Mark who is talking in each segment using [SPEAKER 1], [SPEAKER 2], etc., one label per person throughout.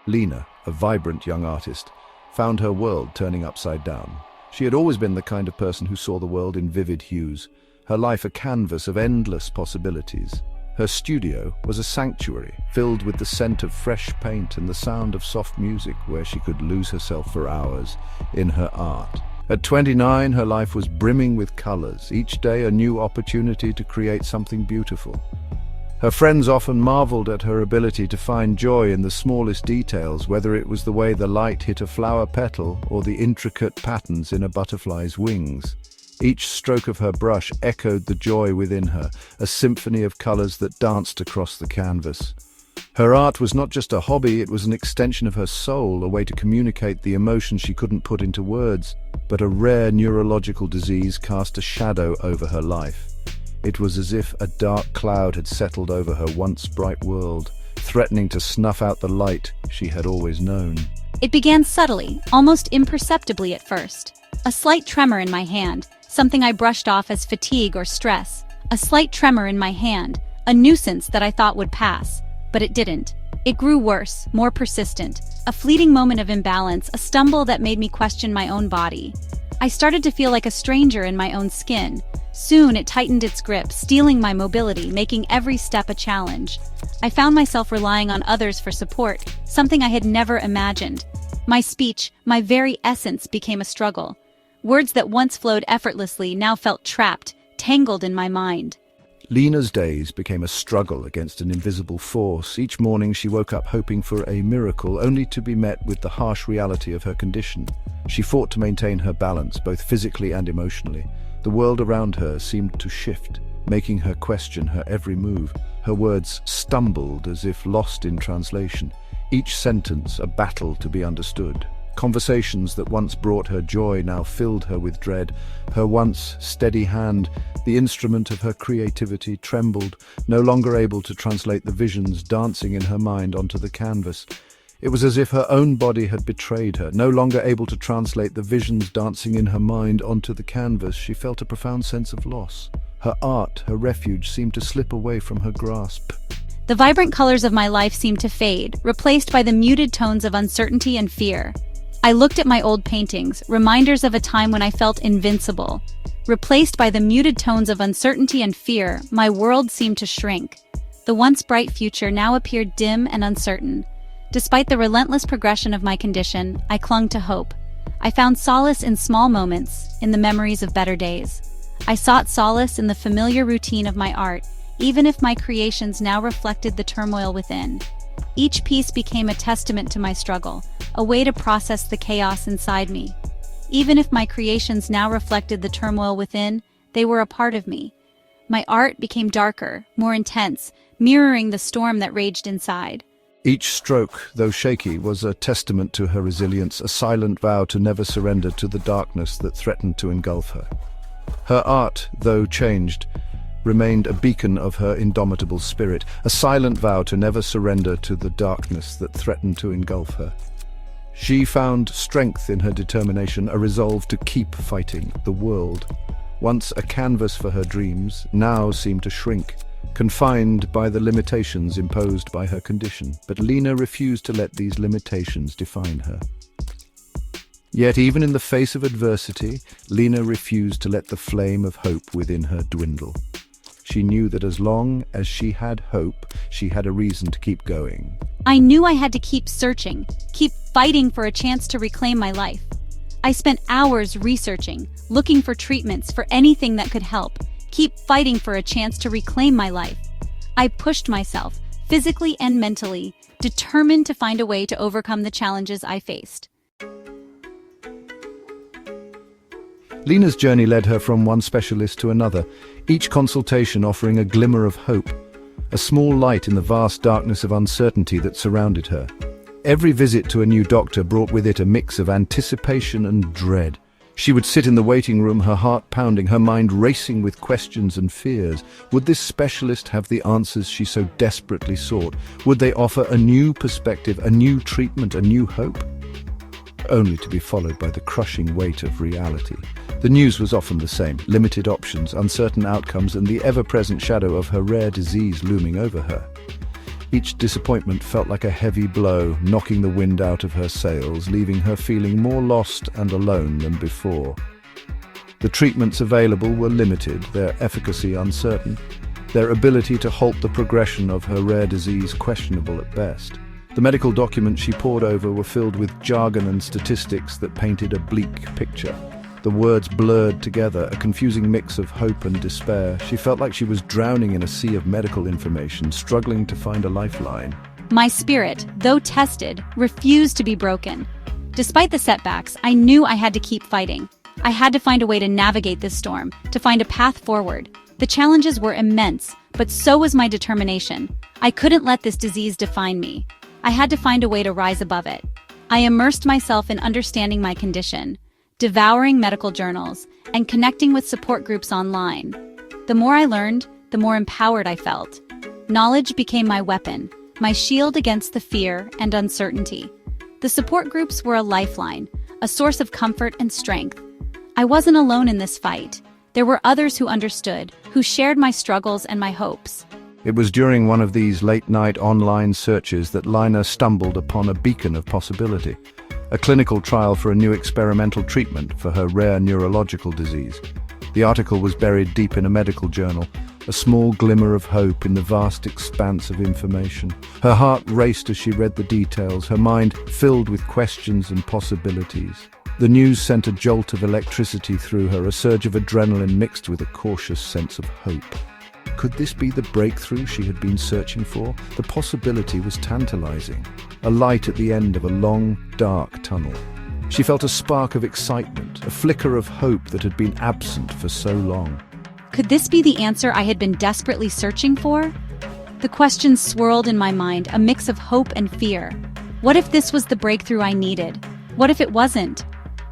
[SPEAKER 1] Lina, a vibrant young artist, found her world turning upside down. She had always been the kind of person who saw the world in vivid hues, her life a canvas of endless possibilities. Her studio was a sanctuary, filled with the scent of fresh paint and the sound of soft music where she could lose herself for hours in her art. At 29, her life was brimming with colors, each day a new opportunity to create something beautiful. Her friends often marveled at her ability to find joy in the smallest details, whether it was the way the light hit a flower petal or the intricate patterns in a butterfly's wings. Each stroke of her brush echoed the joy within her, a symphony of colors that danced across the canvas. Her art was not just a hobby, it was an extension of her soul, a way to communicate the emotion she couldn't put into words. But a rare neurological disease cast a shadow over her life. It was as if a dark cloud had settled over her once bright world, threatening to snuff out the light she had always known.
[SPEAKER 2] It began subtly, almost imperceptibly at first. A slight tremor in my hand, something I brushed off as fatigue or stress. A slight tremor in my hand, a nuisance that I thought would pass. But it didn't. It grew worse, more persistent. A fleeting moment of imbalance, a stumble that made me question my own body. I started to feel like a stranger in my own skin. Soon it tightened its grip, stealing my mobility, making every step a challenge. I found myself relying on others for support, something I had never imagined. My speech, my very essence, became a struggle. Words that once flowed effortlessly now felt trapped, tangled in my mind.
[SPEAKER 1] Lina's days became a struggle against an invisible force. Each morning she woke up hoping for a miracle, only to be met with the harsh reality of her condition. She fought to maintain her balance, both physically and emotionally. The world around her seemed to shift, making her question her every move. Her words stumbled as if lost in translation, each sentence a battle to be understood. Conversations that once brought her joy now filled her with dread. Her once steady hand, the instrument of her creativity, trembled, no longer able to translate the visions dancing in her mind onto the canvas. It was as if her own body had betrayed her. No longer able to translate the visions dancing in her mind onto the canvas, she felt a profound sense of loss. Her art, her refuge, seemed to slip away from her grasp.
[SPEAKER 2] The vibrant colors of my life seemed to fade, replaced by the muted tones of uncertainty and fear. I looked at my old paintings, reminders of a time when I felt invincible. Replaced by the muted tones of uncertainty and fear, my world seemed to shrink. The once bright future now appeared dim and uncertain. Despite the relentless progression of my condition, I clung to hope. I found solace in small moments, in the memories of better days. I sought solace in the familiar routine of my art, even if my creations now reflected the turmoil within. Each piece became a testament to my struggle, a way to process the chaos inside me. Even if my creations now reflected the turmoil within, they were a part of me. My art became darker, more intense, mirroring the storm that raged inside.
[SPEAKER 1] Each stroke, though shaky, was a testament to her resilience, a silent vow to never surrender to the darkness that threatened to engulf her. Her art, though changed, remained a beacon of her indomitable spirit, a silent vow to never surrender to the darkness that threatened to engulf her. She found strength in her determination, a resolve to keep fighting. The world, once a canvas for her dreams, now seemed to shrink, confined by the limitations imposed by her condition. But Lina refused to let these limitations define her. Yet even in the face of adversity, Lina refused to let the flame of hope within her dwindle. She knew that as long as she had hope, she had a reason to keep going.
[SPEAKER 2] I knew I had to keep searching, keep fighting for a chance to reclaim my life. I spent hours researching, looking for treatments, for anything that could help, keep fighting for a chance to reclaim my life. I pushed myself, physically and mentally, determined to find a way to overcome the challenges I faced.
[SPEAKER 1] Lina's journey led her from one specialist to another, each consultation offering a glimmer of hope, a small light in the vast darkness of uncertainty that surrounded her. Every visit to a new doctor brought with it a mix of anticipation and dread. She would sit in the waiting room, her heart pounding, her mind racing with questions and fears. Would this specialist have the answers she so desperately sought? Would they offer a new perspective, a new treatment, a new hope? Only to be followed by the crushing weight of reality. The news was often the same: limited options, uncertain outcomes, and the ever-present shadow of her rare disease looming over her. Each disappointment felt like a heavy blow, knocking the wind out of her sails, leaving her feeling more lost and alone than before. The treatments available were limited, their efficacy uncertain, their ability to halt the progression of her rare disease questionable at best. The medical documents she pored over were filled with jargon and statistics that painted a bleak picture. The words blurred together, a confusing mix of hope and despair. She felt like she was drowning in a sea of medical information, struggling to find a lifeline.
[SPEAKER 2] My spirit, though tested, refused to be broken. Despite the setbacks, I knew I had to keep fighting. I had to find a way to navigate this storm, to find a path forward. The challenges were immense, but so was my determination. I couldn't let this disease define me. I had to find a way to rise above it. I immersed myself in understanding my condition, devouring medical journals, and connecting with support groups online. The more I learned, the more empowered I felt. Knowledge became my weapon, my shield against the fear and uncertainty. The support groups were a lifeline, a source of comfort and strength. I wasn't alone in this fight. There were others who understood, who shared my struggles and my hopes.
[SPEAKER 1] It was during one of these late-night online searches that Lina stumbled upon a beacon of possibility. A clinical trial for a new experimental treatment for her rare neurological disease. The article was buried deep in a medical journal, a small glimmer of hope in the vast expanse of information. Her heart raced as she read the details, her mind filled with questions and possibilities. The news sent a jolt of electricity through her, a surge of adrenaline mixed with a cautious sense of hope. Could this be the breakthrough she had been searching for? The possibility was tantalizing. A light at the end of a long, dark tunnel. She felt a spark of excitement, a flicker of hope that had been absent for so long.
[SPEAKER 2] Could this be the answer I had been desperately searching for? The questions swirled in my mind, a mix of hope and fear. What if this was the breakthrough I needed? What if it wasn't?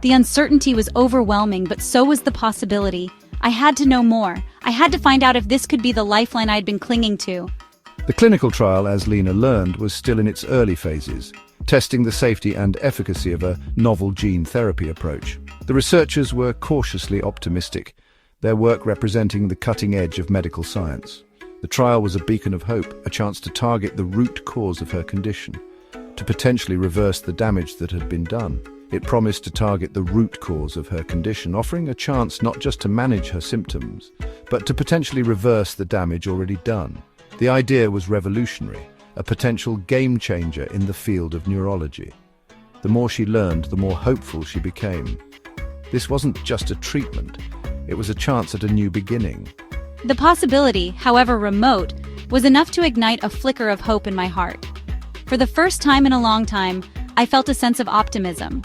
[SPEAKER 2] The uncertainty was overwhelming, but so was the possibility. I had to know more. I had to find out if this could be the lifeline I'd been clinging to.
[SPEAKER 1] The clinical trial, as Lina learned, was still in its early phases, testing the safety and efficacy of a novel gene therapy approach. The researchers were cautiously optimistic, their work representing the cutting edge of medical science. The trial was a beacon of hope, a chance to target the root cause of her condition, to potentially reverse the damage that had been done. It promised to target the root cause of her condition, offering a chance not just to manage her symptoms, but to potentially reverse the damage already done. The idea was revolutionary, a potential game changer in the field of neurology. The more she learned, the more hopeful she became. This wasn't just a treatment, it was a chance at a new beginning.
[SPEAKER 2] The possibility, however remote, was enough to ignite a flicker of hope in my heart. For the first time in a long time, I felt a sense of optimism.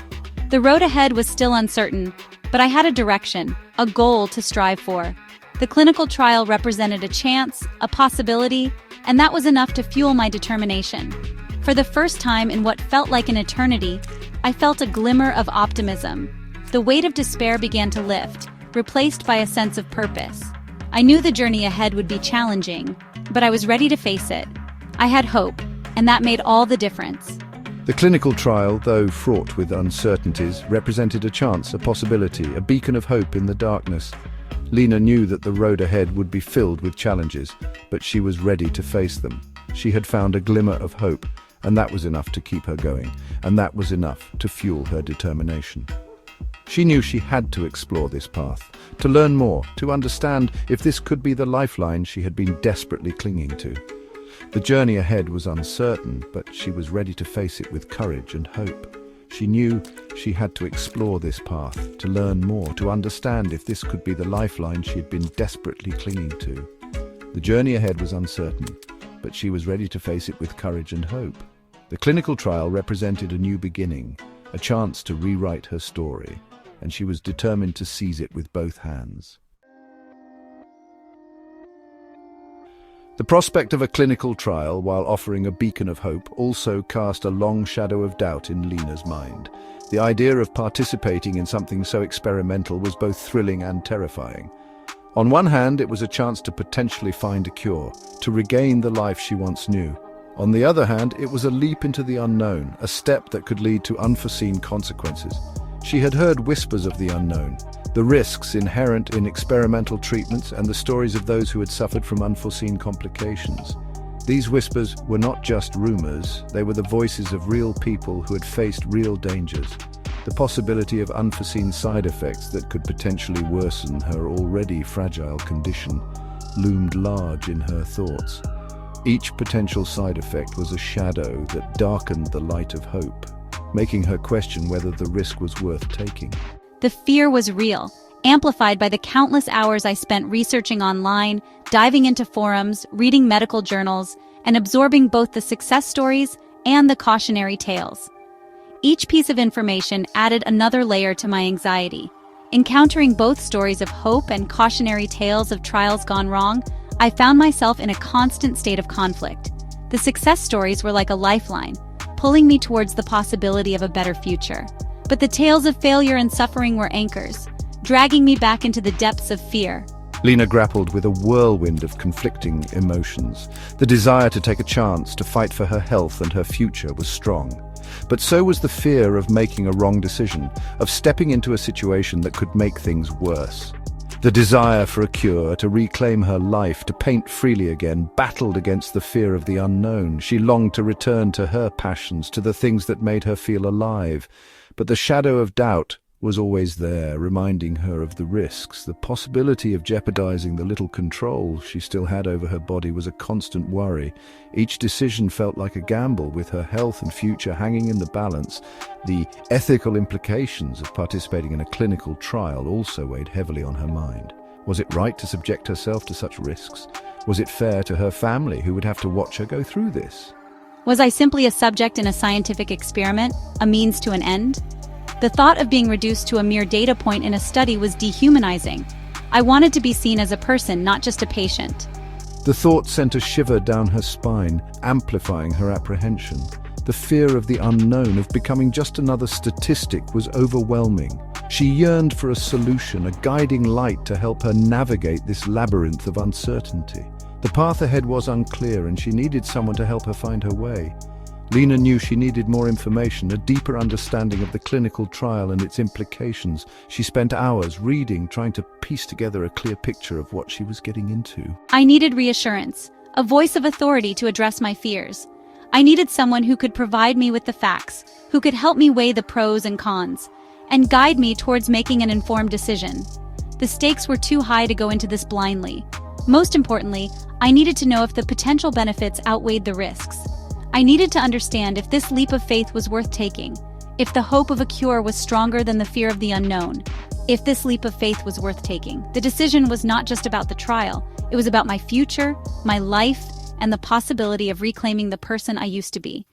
[SPEAKER 2] The road ahead was still uncertain, but I had a direction, a goal to strive for. The clinical trial represented a chance, a possibility, and that was enough to fuel my determination. For the first time in what felt like an eternity, I felt a glimmer of optimism. The weight of despair began to lift, replaced by a sense of purpose. I knew the journey ahead would be challenging, but I was ready to face it. I had hope, and that made all the difference.
[SPEAKER 1] The clinical trial, though fraught with uncertainties, represented a chance, a possibility, a beacon of hope in the darkness. Lina knew that the road ahead would be filled with challenges, but she was ready to face them. She had found a glimmer of hope, and that was enough to keep her going, and that was enough to fuel her determination. She knew she had to explore this path, to learn more, to understand if this could be the lifeline she had been desperately clinging to. The journey ahead was uncertain, but she was ready to face it with courage and hope. She knew she had to explore this path, to learn more, to understand if this could be the lifeline she had been desperately clinging to. The journey ahead was uncertain, but she was ready to face it with courage and hope. The clinical trial represented a new beginning, a chance to rewrite her story, and she was determined to seize it with both hands. The prospect of a clinical trial, while offering a beacon of hope, also cast a long shadow of doubt in Lina's mind. The idea of participating in something so experimental was both thrilling and terrifying. On one hand, it was a chance to potentially find a cure, to regain the life she once knew. On the other hand, it was a leap into the unknown, a step that could lead to unforeseen consequences. She had heard whispers of the unknown, the risks inherent in experimental treatments and the stories of those who had suffered from unforeseen complications. These whispers were not just rumors, they were the voices of real people who had faced real dangers. The possibility of unforeseen side effects that could potentially worsen her already fragile condition loomed large in her thoughts. Each potential side effect was a shadow that darkened the light of hope, making her question whether the risk was worth taking.
[SPEAKER 2] The fear was real, amplified by the countless hours I spent researching online, diving into forums, reading medical journals, and absorbing both the success stories and the cautionary tales. Each piece of information added another layer to my anxiety. Encountering both stories of hope and cautionary tales of trials gone wrong, I found myself in a constant state of conflict. The success stories were like a lifeline, pulling me towards the possibility of a better future. But the tales of failure and suffering were anchors, dragging me back into the depths of fear.
[SPEAKER 1] Lina grappled with a whirlwind of conflicting emotions. The desire to take a chance to fight for her health and her future was strong. But so was the fear of making a wrong decision, of stepping into a situation that could make things worse. The desire for a cure, to reclaim her life, to paint freely again, battled against the fear of the unknown. She longed to return to her passions, to the things that made her feel alive. But the shadow of doubt was always there, reminding her of the risks. The possibility of jeopardizing the little control she still had over her body was a constant worry. Each decision felt like a gamble, with her health and future hanging in the balance. The ethical implications of participating in a clinical trial also weighed heavily on her mind. Was it right to subject herself to such risks? Was it fair to her family, who would have to watch her go through this?
[SPEAKER 2] Was I simply a subject in a scientific experiment, a means to an end? The thought of being reduced to a mere data point in a study was dehumanizing. I wanted to be seen as a person, not just a patient.
[SPEAKER 1] The thought sent a shiver down her spine, amplifying her apprehension. The fear of the unknown, of becoming just another statistic, was overwhelming. She yearned for a solution, a guiding light to help her navigate this labyrinth of uncertainty. The path ahead was unclear, and she needed someone to help her find her way. Lina knew she needed more information, a deeper understanding of the clinical trial and its implications. She spent hours reading, trying to piece together a clear picture of what she was getting into.
[SPEAKER 2] I needed reassurance, a voice of authority to address my fears. I needed someone who could provide me with the facts, who could help me weigh the pros and cons, and guide me towards making an informed decision. The stakes were too high to go into this blindly. Most importantly, I needed to know if the potential benefits outweighed the risks. I needed to understand if this leap of faith was worth taking, if the hope of a cure was stronger than the fear of the unknown, if this leap of faith was worth taking. The decision was not just about the trial, it was about my future, my life, and the possibility of reclaiming the person I used to be.